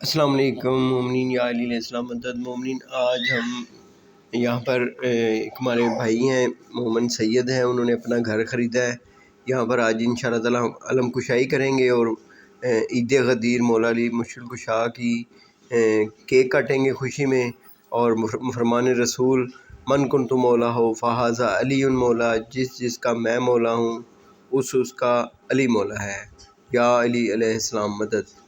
السلام علیکم مومنین یا علیہ السلام مدد مومنین، آج ہم یہاں پر ایک ہمارے بھائی ہیں محمد سید ہیں، انہوں نے اپنا گھر خریدا ہے۔ یہاں پر آج انشاءاللہ تعالی ہم علم کشائی کریں گے اور عید غدیر مولا علی مشکل کشا کی کیک کاٹیں گے خوشی میں، اور فرمان رسول من کنت مولا ہو فہذا علی مولا، جس کا میں مولا ہوں اس کا علی مولا ہے۔ یا علی علیہ السلام مدد۔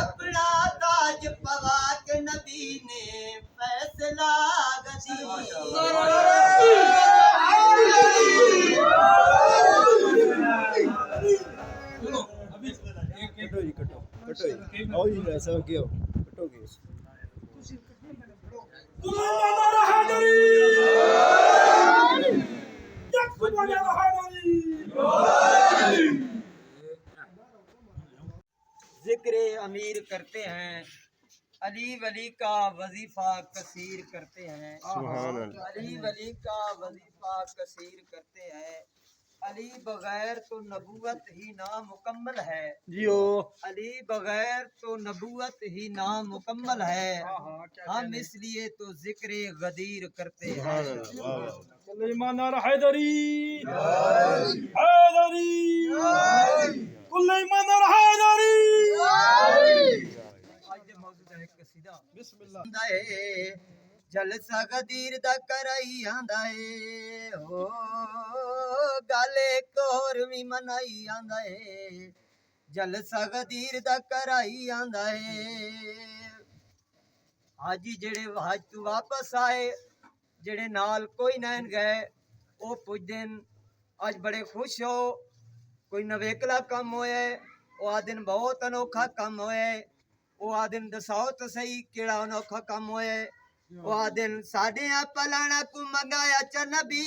اپنا تاج پوا کے نبی نے فیصلہ ذکر امیر کرتے ہیں، علی ولی کا وظیفہ کثیر کرتے ہیں، علی ولی کا وظیفہ کثیر کرتے ہیں۔ علی بغیر تو نبوت ہی نامکمل ہے، علی بغیر تو نبوت ہی نامکمل ہے، ہم اس لیے تو ذکر غدیر کرتے ہیں۔ سلیمان حیدری حیدری سلیمان حیدری۔ بسم اللہ۔ جلسہ غدیر دا کرائی آندا ہے، ہو گالے کور بھی منائی آندا ہے، جلسہ غدیر دا کرائی آندا ہے۔ حاجی جڑے حج تو واپس آئے، جڑے نال کوئی نین گئے، او پجدن آج بڑے خوش ہو، کوئی نویکلا کم ہوئے، او آدن بہت انوکھا کم ہوئے، او آدن دساؤ تو صحیح کیڑا انوکھا کم ہوئے، او آدن ساڑیاں پلانا کو منگایا چا نبی،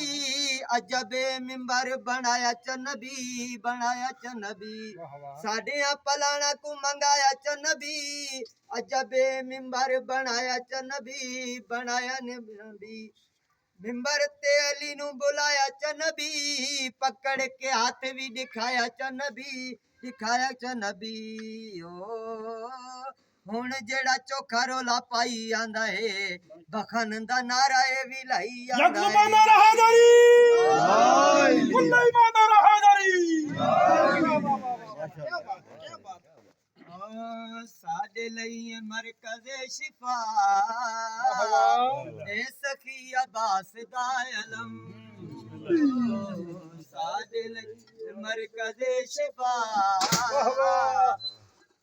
عجب ممبر بنایا چا نبی، بنایا چا نبی، ساڑیاں پلانا کو منگایا چا نبی، عجب ممبر بنایا چا نبی، بنایا نبی، ممبر تے علی نو بلایا چا نبی، پکڑ کے ہاتھ بھی دکھایا چا نبی، دکھایا چا نبی۔ ہن جڑا چوکھا رولا پائی آندا ہے، بخن دا نعرہ بھی لائی آندا ہے۔ سلیمان حیدری سلیمان حیدری۔ ساڈے لئی مرکز شفا، اے سخی عباس دا علم، ساڈے لئی مرکز شفا،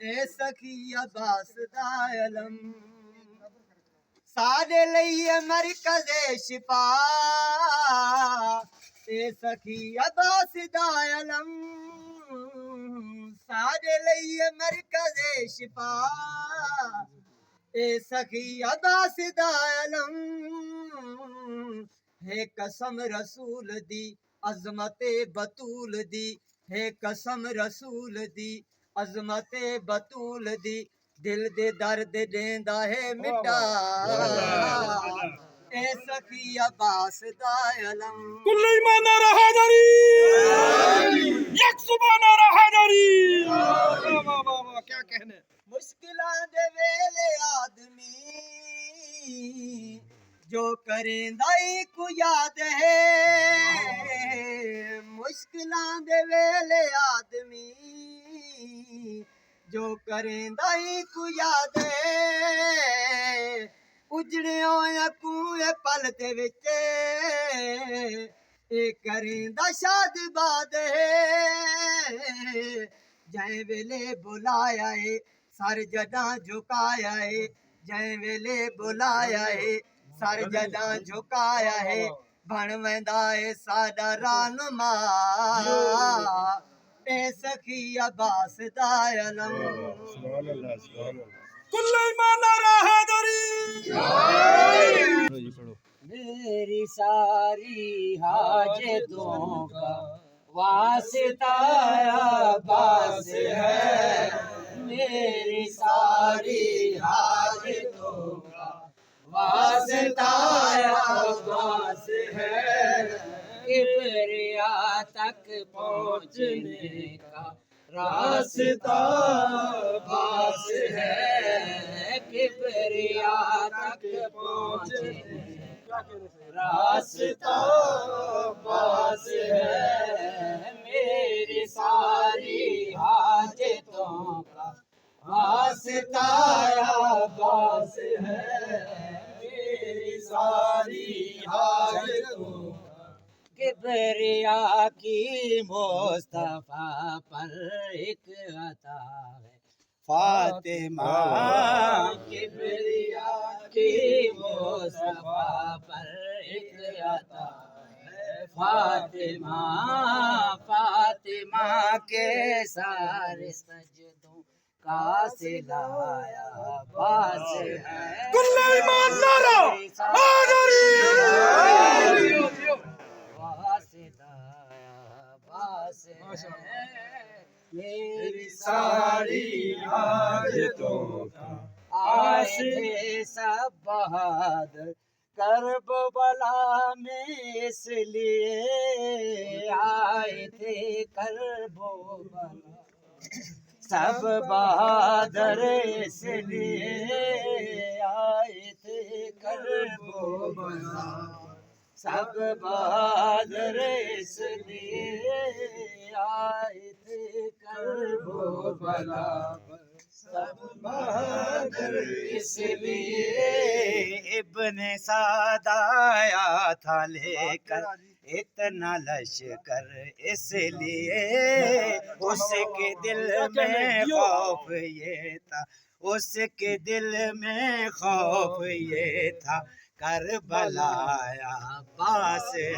اے سخی عباس دا علم، ساڈے لئی مرکز شفا، اے سخی عباس دا علم، ساڈے لئی مرکز شفا، اے سخی عباس دا علم، ہے قسم رسول دی عظمت بطول دی، ہے قسم رسول دی عظمت بطول دی، دل دے درد دیندا ہے مٹا، اے سخی عباس دا علم۔ سلیمان حیدری یک زبان حیدری۔ کیا کہنے؟ مشکلاں دے ویلے آدمی جو کریندا ہی کو یاد ہے، مشکلاں دے ویلے آدمی جو کریندا ہی کو یاد ہے، اجڑے ہویا کوئے پل دے وچ اے کریندا شاد باد ہے، جائیں ویلے بلایا ہے سر جداں جھکایا ہے، جائیں ویلے بلایا ہے سر جداں جھکایا ہے، بن ویندا ہے ساڈا رہنما اے سخی عباس دا علم کل ایمان راہداری میری ساری حاجتوں کا واسطہ عباس ہے میری ساری حاجتوں کا واسطہ عباس ہے کبریا تک پہنچنے کا راستہ عباس ہے کبریا تک پہنچنے کا راستہ عباس ہے میری ساری حاجتوں کا واسطہ عباس ہے میری ساری حاجتوں کبریا کی مصطفیٰ پر ایک عطا ہے فاطمہ کبریا کی مصطفیٰ پر ایک عطا ہے فاطمہ فاطمہ کے سارے سجدوں کا سلایا عباس ہے کل ایمان راہداری میری ساری حاجتوں کا آئے تھے سب بہادر کربلا میں اس لیے آئے تھے کربلا سب بہادر اس لیے آئے تھے کربلا سب بہادر اس لیے آئے تھے کربلا سب بہادر اس لیے ابن سعد آیا تھا لے کر اتنا لشکر اس لیے اس کے دل میں خوف یہ تھا اس کے دل میں خوف یہ تھا کربلا عباس ہے